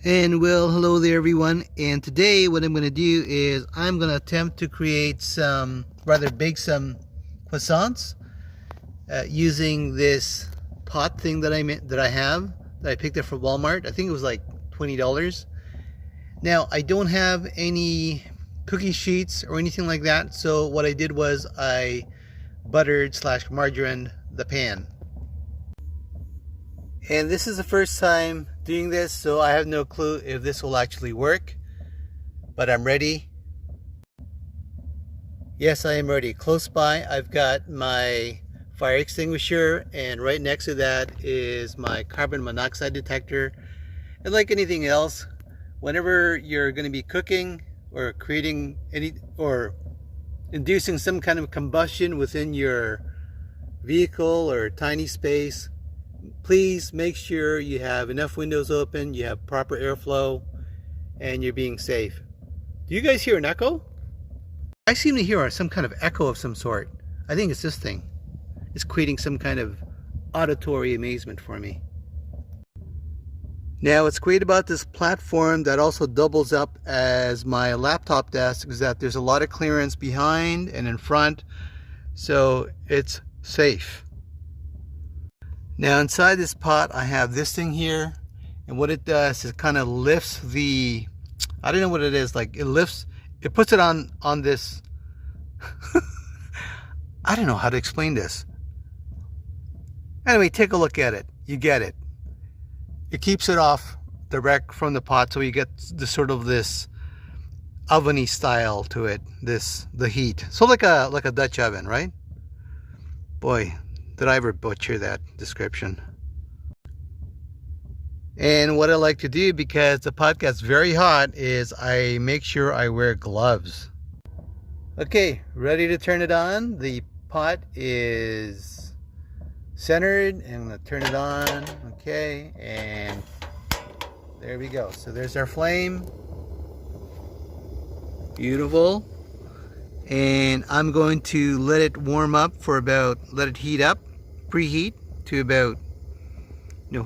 And well, hello there everyone, and today what I'm going to do is I'm going to attempt to create bake some croissants using this pot thing that I picked up from Walmart. I think it was like $20. Now I don't have any cookie sheets or anything like that, so what I did was I buttered / margarine the pan. And this is the first time doing this, so I have no clue if this will actually work, but I'm ready. Yes, I am ready. Close by, I've got my fire extinguisher, and right next to that is my carbon monoxide detector. And like anything else, whenever you're going to be cooking or creating or inducing some kind of combustion within your vehicle or tiny space, please make sure you have enough windows open, you have proper airflow, and you're being safe. Do you guys hear an echo? I seem to hear some kind of echo of some sort. I think it's this thing. It's creating some kind of auditory amazement for me. Now what's great about this platform that also doubles up as my laptop desk is that there's a lot of clearance behind and in front, so it's safe. Now inside this pot I have this thing here, and what it does is it kind of lifts the, I don't know what it is, like it puts it on this I don't know how to explain this. Anyway, take a look at it. You get it. It keeps it off direct from the pot, so you get the sort of this oveny style to it, the heat. So like a Dutch oven, right? Boy, did I ever butcher that description. And what I like to do, because the pot gets very hot, is I make sure I wear gloves. Okay, ready to turn it on. The pot is centered, and I'm going to turn it on. Okay, and there we go. So there's our flame. Beautiful. And I'm going to let it warm up for let it heat up, preheat to about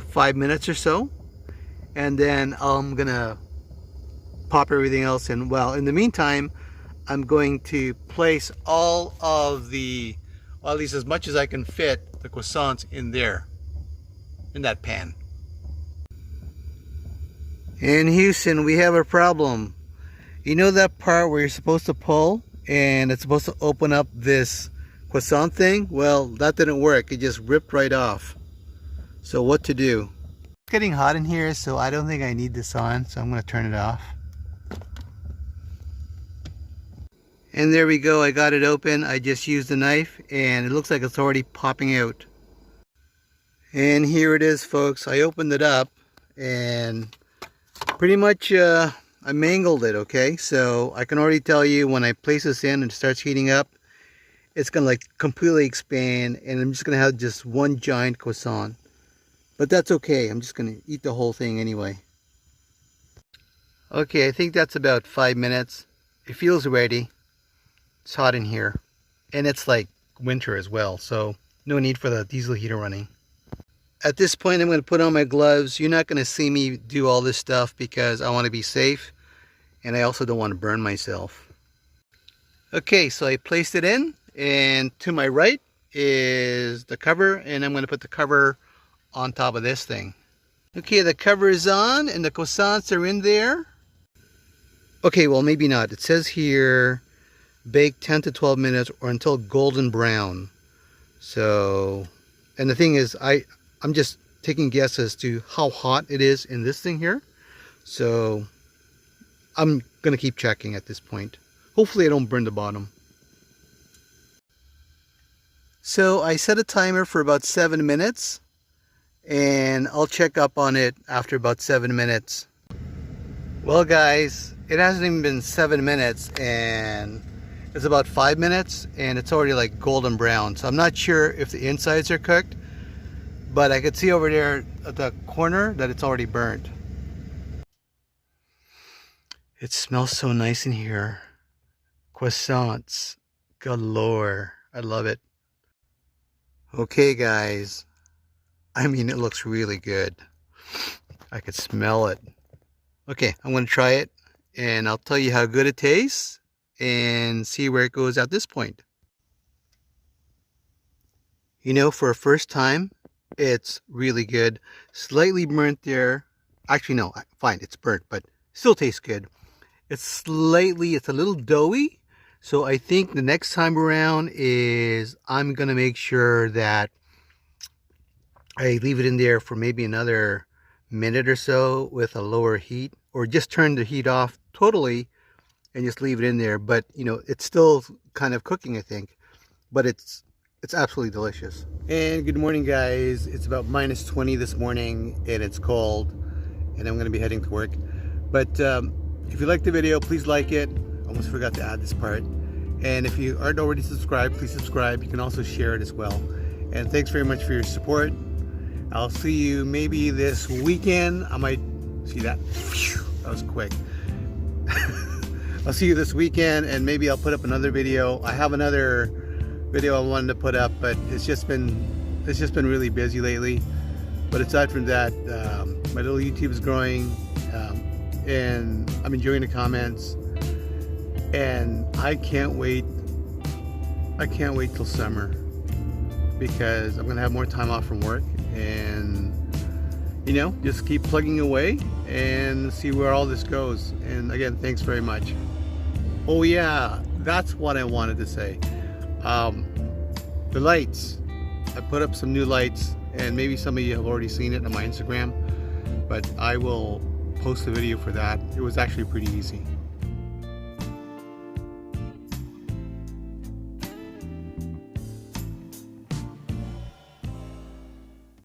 5 minutes or so, and then I'm gonna pop everything else in. Well, in the meantime, I'm going to place all of at least as much as I can fit, the croissants in that pan. In Houston, we have a problem. You know that part where you're supposed to pull and it's supposed to open up this croissant thing? Well, that didn't work. It just ripped right off. So what to do? It's getting hot in here, so I don't think I need this on, so I'm going to turn it off. And there we go. I got it open. I just used a knife, and it looks like it's already popping out. And here it is, folks. I opened it up, and pretty much I mangled it, okay? So I can already tell you when I place this in and it starts heating up, it's gonna like completely expand, and I'm just gonna have just one giant croissant. But that's okay, I'm just gonna eat the whole thing anyway. Okay, I think that's about 5 minutes. It feels ready. It's hot in here. And it's like winter as well, so no need for the diesel heater running. At this point, I'm going to put on my gloves. You're not going to see me do all this stuff because I want to be safe, and I also don't want to burn myself. Okay, so I placed it in, and to my right is the cover, and I'm going to put the cover on top of this thing. Okay, the cover is on, and the croissants are in there. Okay, well, maybe not. It says here, bake 10 to 12 minutes or until golden brown. So, and the thing is, I'm just taking guesses to how hot it is in this thing here. So I'm going to keep checking at this point. Hopefully I don't burn the bottom. So I set a timer for about 7 minutes, and I'll check up on it after about 7 minutes. Well guys, it hasn't even been 7 minutes, and it's about 5 minutes, and it's already like golden brown. So I'm not sure if the insides are cooked, but I could see over there at the corner that it's already burnt. It smells so nice in here. Croissants galore. I love it. Okay guys, I mean, it looks really good. I could smell it. Okay, I'm going to try it and I'll tell you how good it tastes and see where it goes at this point. You know, for a first time, it's really good. Slightly burnt there. Actually, no, fine, it's burnt, but still tastes good. It's a little doughy. So I think the next time around is I'm going to make sure that I leave it in there for maybe another minute or so with a lower heat, or just turn the heat off totally and just leave it in there. But you know, it's still kind of cooking, I think, but it's absolutely delicious. And good morning, guys. It's about -20 this morning and it's cold and I'm going to be heading to work. But if you like the video, please like it. Almost forgot to add this part. And if you aren't already subscribed, please subscribe. You can also share it as well. And thanks very much for your support. I'll see you maybe this weekend. I might see that. That was quick. I'll see you this weekend and maybe I'll put up another video. I have another video I wanted to put up, but it's just been really busy lately. But aside from that, my little YouTube is growing, and I'm enjoying the comments, and I can't wait till summer, because I'm gonna have more time off from work, and you know, just keep plugging away and see where all this goes. And again, thanks very much. Oh yeah, that's what I wanted to say. The lights, I put up some new lights, and maybe some of you have already seen it on my Instagram, but I will post a video for that. It was actually pretty easy.